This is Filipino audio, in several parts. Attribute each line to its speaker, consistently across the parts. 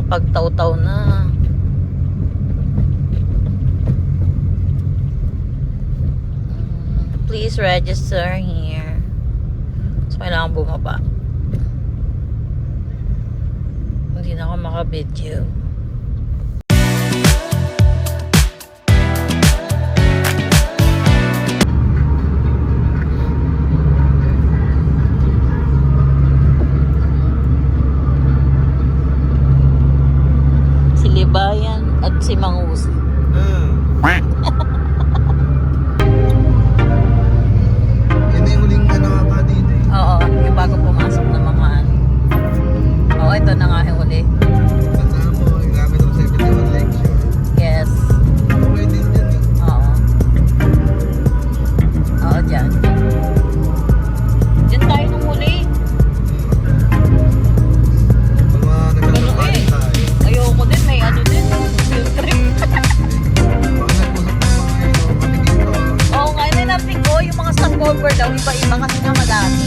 Speaker 1: makapagtaw-taw na. Please register here. So, kailangan bumaba. Hindi na ako makabidyo. Si Libayan at si Mangusi.
Speaker 2: Yan yung huling ano ata dito eh.
Speaker 1: Oo, yung bago pumasok na mga ano. Oo, ito na nga yung huli.
Speaker 2: Tandaan mo, yung gamit ng 71 lecture.
Speaker 1: Yes.
Speaker 2: Pwede din dyan eh.
Speaker 1: Oo. Oo, dyan. Dyan tayo nung huli.
Speaker 2: Pag mga nagkakabali tayo.
Speaker 1: Ayoko din, may ano din. Yung trip.
Speaker 2: Pag nag-usap ng mga ito, kami dito.
Speaker 1: Oo nga, may natin ko, yung mga stopover daw, iba-iba kasi nga madami.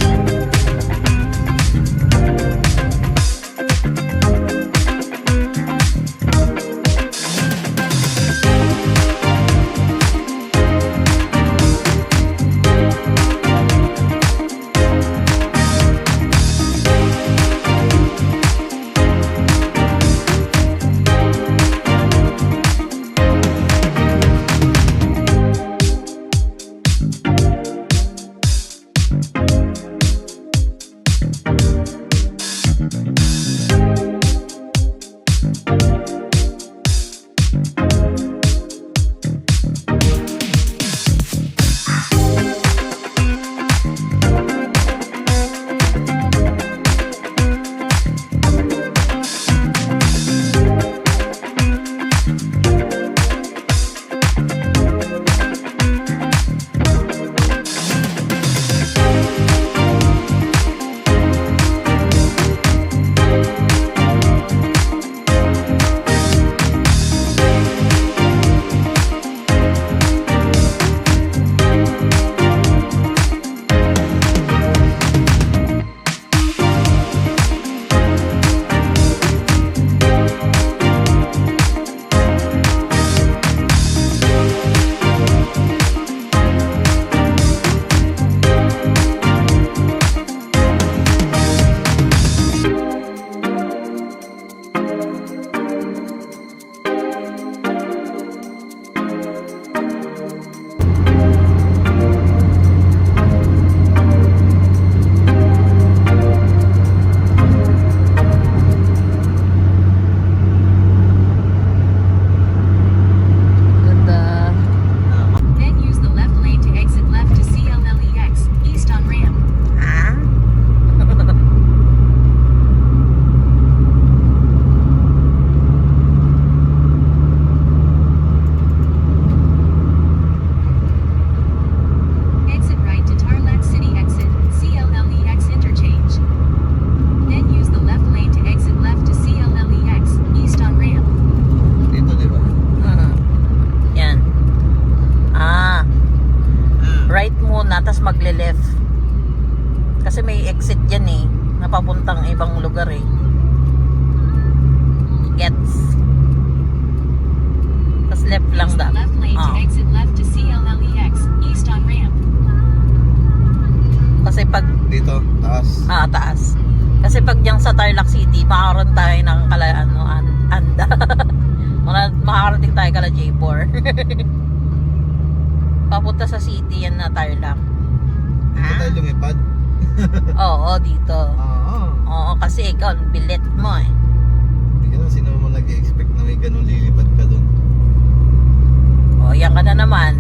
Speaker 1: Ganda.
Speaker 3: Then use the left lane to exit left to CLLEX, east on ramp.
Speaker 1: Ah?
Speaker 3: Exit right to Tarlac City exit, CLLEX interchange. Then use the left lane to exit left to CLLEX, east on ramp.
Speaker 2: Dito, di ba?
Speaker 1: Yan. Ah. Right muna, tas magle-left. Kasi may exit dyan eh. Napapuntang ibang lugar eh. Gets. Tas left lang
Speaker 3: Use the
Speaker 1: da.
Speaker 3: left lane to
Speaker 1: Ah.
Speaker 3: exit left to CLLEX, east on ramp.
Speaker 1: Kasi pag
Speaker 2: Dito, taas.
Speaker 1: taas. Kasi pag dyan sa Tarlac City, makakaroon tayo ng Anda. Makakarating tayo kala J4. Papunta sa city yan na Tarlac.
Speaker 2: Dito tayo lumipad.
Speaker 1: Oo, dito.
Speaker 2: Oo.
Speaker 1: Oo, kasi ikaw, ang bilit mo eh.
Speaker 2: Hindi ka na, sino mo nag-expect na may ganun lilipad ka dun?
Speaker 1: O, yan ka na naman.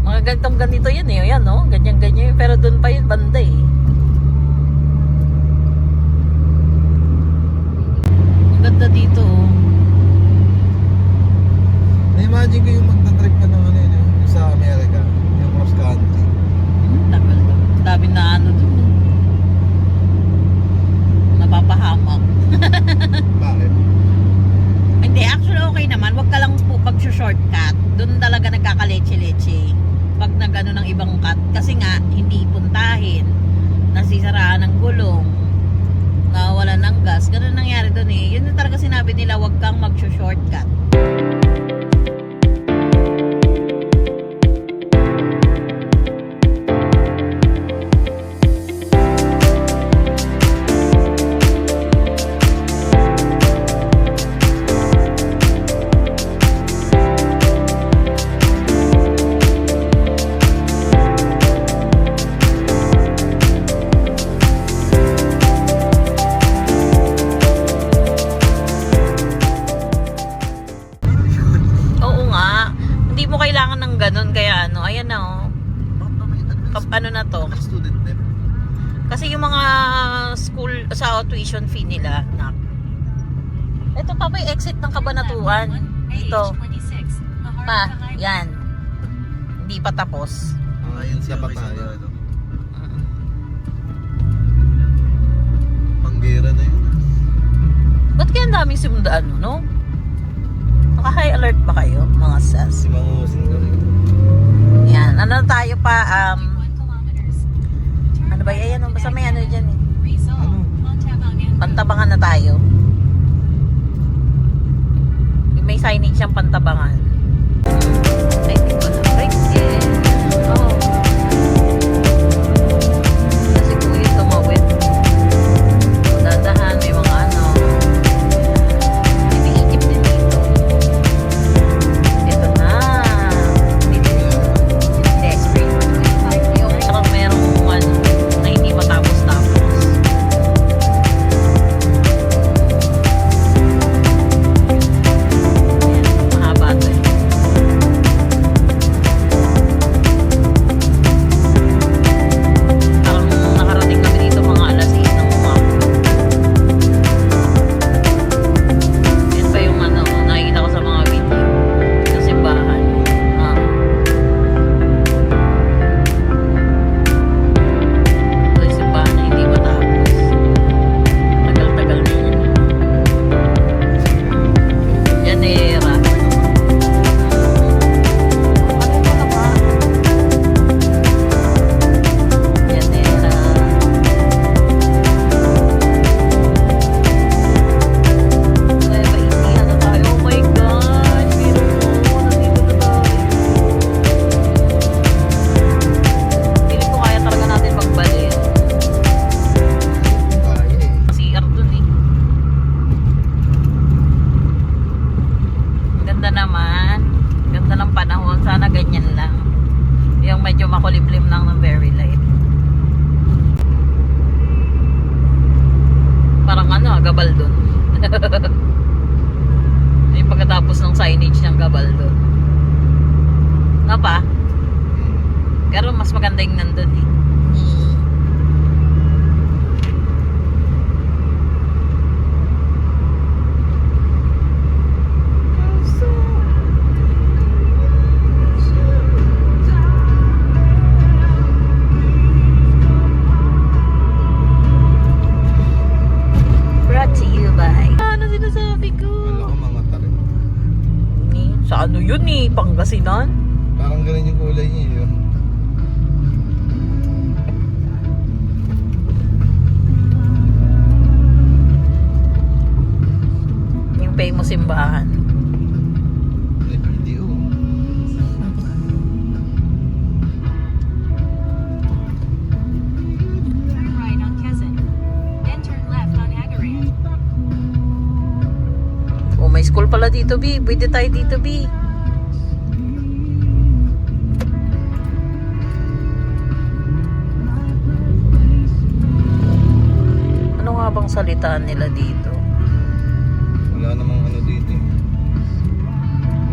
Speaker 1: Mga ganitong ganito yan eh. Yan no, ganyan-ganyan. Pero dun pa yun banda eh. Ang ganda dito oh.
Speaker 2: Na-imagine ko yung magta-trip ka ng ano yun, yung sa America, yung cross country.
Speaker 1: Tagal daw. Dami na ano dun. Napapahamak.
Speaker 2: Bakit?
Speaker 1: Hindi, actually okay naman. Huwag ka lang po pag-shortcut. Doon talaga nagkakaleche-leche. Pag nag-ano ng ibang cut. Kasi nga, hindi puntahin. Nasisaraan ng gulong. nawalan ng gas. Ganun nangyari doon eh. Yun yung talaga sinabi nila, wag kang mag-shortcut. Oo nga. Hindi mo kailangan ng ganun. Kaya ano, ayan na oh. Ano na to?
Speaker 2: Student net.
Speaker 1: Kasi yung mga school sa tuition fee nila, nak. Ito pa ba yung exit ng Kabanatuan? Ito. Pa, yan. Hindi pa tapos.
Speaker 2: Ayun sa tayo. Ano?
Speaker 1: Mm.
Speaker 2: Panggera na yun.
Speaker 1: Ba't kaya ang daming simundaan, no? Naka-high alert ba kayo, mga sas?
Speaker 2: Si Mangusin ko rin.
Speaker 1: Yan. Ano tayo pa, ano ba yan? Basta may ano dyan eh.
Speaker 2: Ano?
Speaker 1: Pantabangan na tayo. May signage siyang Pantabangan. I think ko na. Right? Yeah. Oh. Kasi kuya tumawid. Dadahan, may mga ano. Iniikip din dito. Ito na. Dito. Hindi, screen. Yung parang merong ano na hindi matapos-tapos. Mahaba to eh. Parang nakarating kami dito mga alas 8 ng umaga. Yan pa yung ano, nakikita ko sa mga video. Yung simbahan. Ah. Ito yung simbahan na hindi matapos. Tagal-tagal na yan. Yanera. Ano ba naman? Yanera. Ay, maintihan na tayo. Oh my gosh. Pero nandito na tayo. Feeling ko kaya talaga natin magbalik.
Speaker 2: Kaya eh.
Speaker 1: CR dun eh. Ang ganda naman. Ganda ng panahon. Sana ganyan lang. Yung medyo makulimlim lang ng very light. Parang ano, Gabaldon. Yung pagkatapos ng signage ng Gabaldon. No pa? Pero mas maganda yung nandun eh. Brought to you by... Ano sinasabi ko?
Speaker 2: Wala ko mga tarik.
Speaker 1: Sa ano yun eh? Pangasinan?
Speaker 2: Parang ganun yung kulay niya yun.
Speaker 1: Yung famous simbahan.
Speaker 2: May video.
Speaker 3: Turn right on Quezon. Then turn left on Agaran.
Speaker 1: Oh, may school pala dito, B. Pwede tayo dito, B. Ano nga bang salitaan nila dito?
Speaker 2: Wala namang ano dito eh.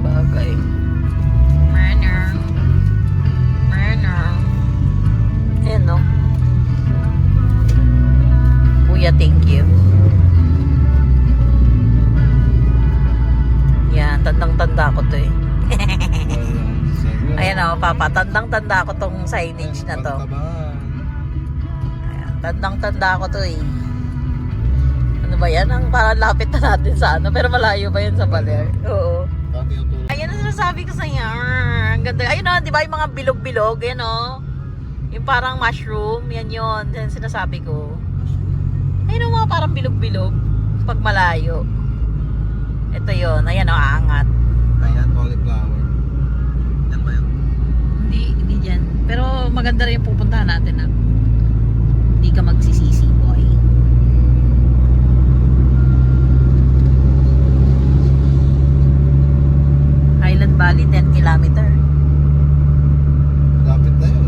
Speaker 1: Bagay. Manner. Manner. Ayan, no? Kuya, thank you. Yan, tandang-tanda ko to eh. Ayan o, Papa, tandang-tanda ko tong signage na to.
Speaker 2: Pantabangan.
Speaker 1: Ayan, tandang-tanda ko to eh. Ano ba yan? Ang parang lapit na natin sa ano, pero malayo ba yan sa Baler? Oo.
Speaker 2: Parang tinutulog.
Speaker 1: Ayan ang sinasabi ko sa iyo. Ang ganda. Ayun o, di ba yung mga bilog-bilog? Ayan o. Yung parang mushroom, yan yun. Yan sinasabi ko. Ayun ang mga parang bilog-bilog pag malayo. Ito yun. Ayan o, aangat.
Speaker 2: Ayan, cauliflower. Yan ba yun?
Speaker 1: Hindi dyan. Pero maganda rin yung pupuntahan natin na hindi ka magsisisi, boy. Highland Valley, 10 kilometer.
Speaker 2: Lapit na yun.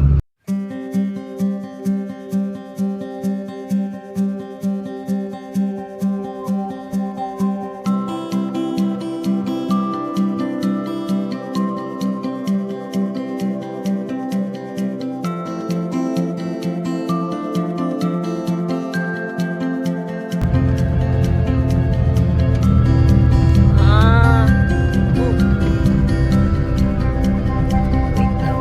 Speaker 1: Ah. Wait lang.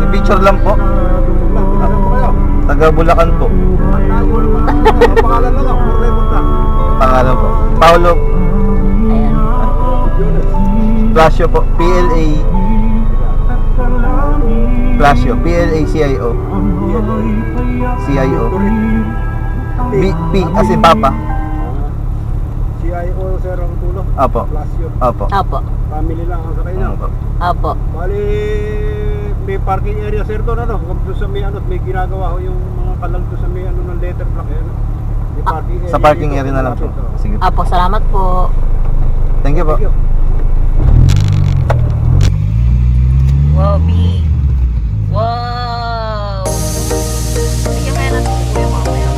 Speaker 4: Picture lang po. Taga Bulacan po.
Speaker 2: Pangalan na lang, Purle Punta.
Speaker 4: Pangalan po. Paulo
Speaker 1: Ayan.
Speaker 4: Plasio po. PLA Plasio. PLA CIO. CIO. P as in Papa.
Speaker 2: CIO Sir ang tulong.
Speaker 4: Apo.
Speaker 2: Plasyo.
Speaker 4: Apo.
Speaker 1: Apo.
Speaker 2: Family lang ang sakay niya.
Speaker 4: Apo.
Speaker 1: Apo.
Speaker 2: Bali, may parking area sir doon ano, huwag doon sa may ano, may ginagawa ko yung mga kalag doon sa may ano ng letter block eh, ano. May parking area.
Speaker 4: Sa parking
Speaker 2: dito,
Speaker 4: area na lang po.
Speaker 2: malapit, oh.
Speaker 4: Sige po.
Speaker 1: Apo, salamat po.
Speaker 4: Thank you po.
Speaker 2: Thank you.
Speaker 1: Wow, B. Wow! Bigyan kaya natin po yung mamaya.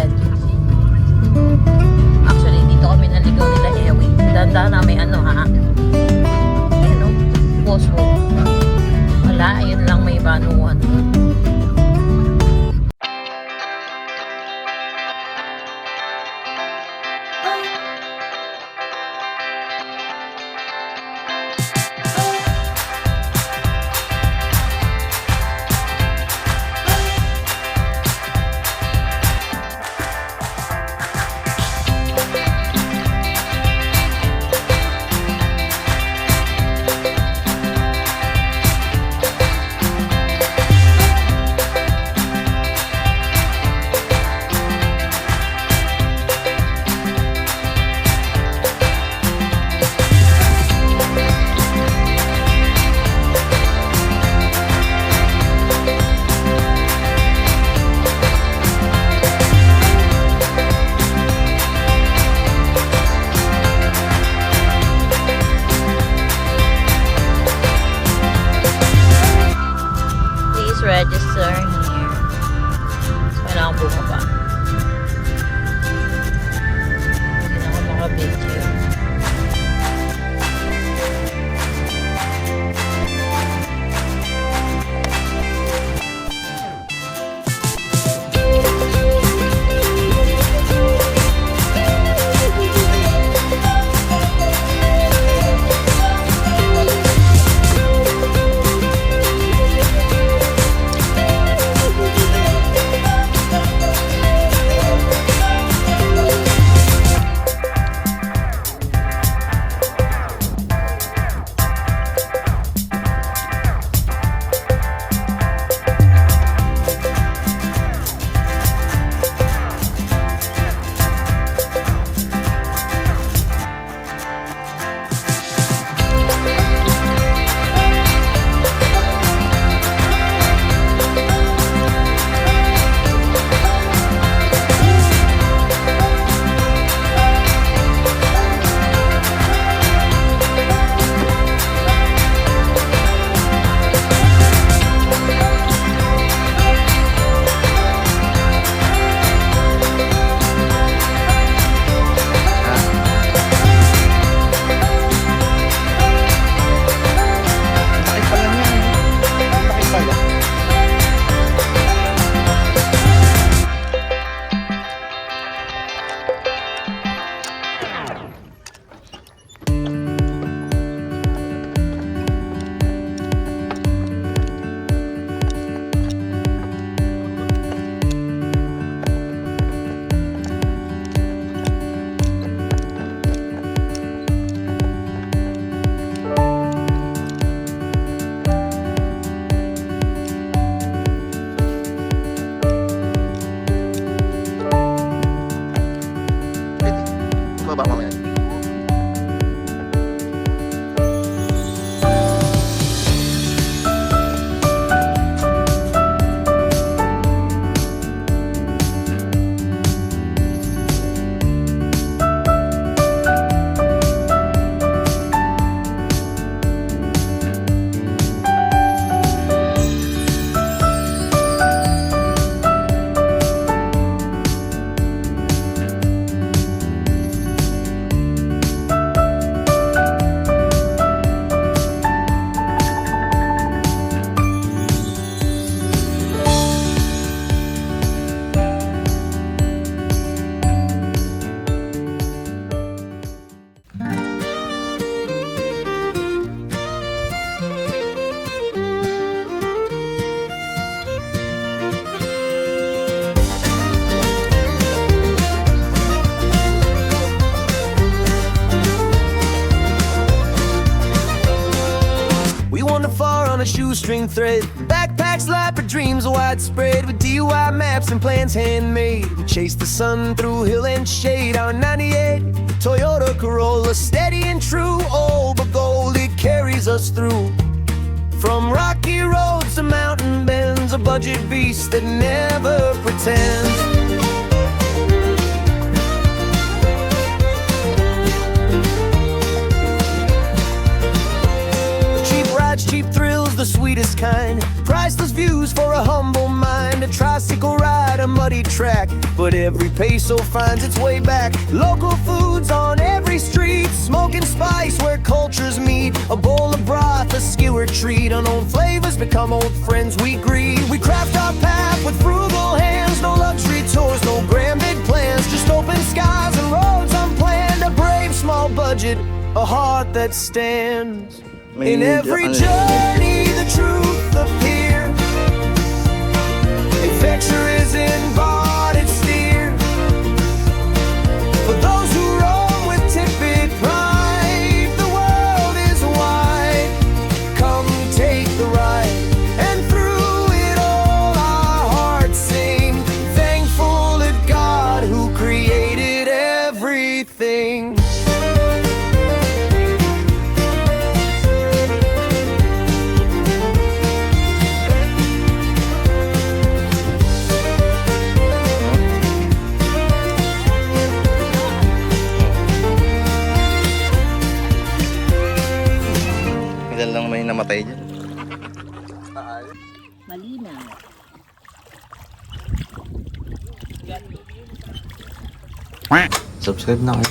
Speaker 1: red. Actually, dito kami naligaw nila Ewi. Danda namin ano ha. Ayun o. Post road. Wala, ayun lang may banuan. Register here. So, kailangan bumaba. Hindi na ako makabidyo.
Speaker 4: Baba mamaya.
Speaker 5: A shoestring thread, backpacks, light dreams widespread with DIY maps and plans handmade. We chase the sun through hill and shade. Our 98 Toyota Corolla, steady and true, old but gold, it carries us through. From rocky roads to mountain bends, a budget beast that never pretends. Cheap thrills, the sweetest kind. Priceless views for a humble mind. A tricycle ride, a muddy track, but every peso finds its way back. Local foods on every street, smoke and spice where cultures meet. A bowl of broth, a skewer treat, unknown flavors become old friends we greet. We craft our path with frugal hands, no luxury tours, no grand big plans, just open skies and roads unplanned. A brave small budget, a heart that stands. In every journey, the truth appears. Adventure is embodied steer. For those who roam with tippet pride, the world is wide. Come take the ride, and through it all our hearts sing, thankful to God who created everything.
Speaker 4: Ilan lang may namatay dyan.
Speaker 1: Malinaw.
Speaker 4: Subscribe na kayo.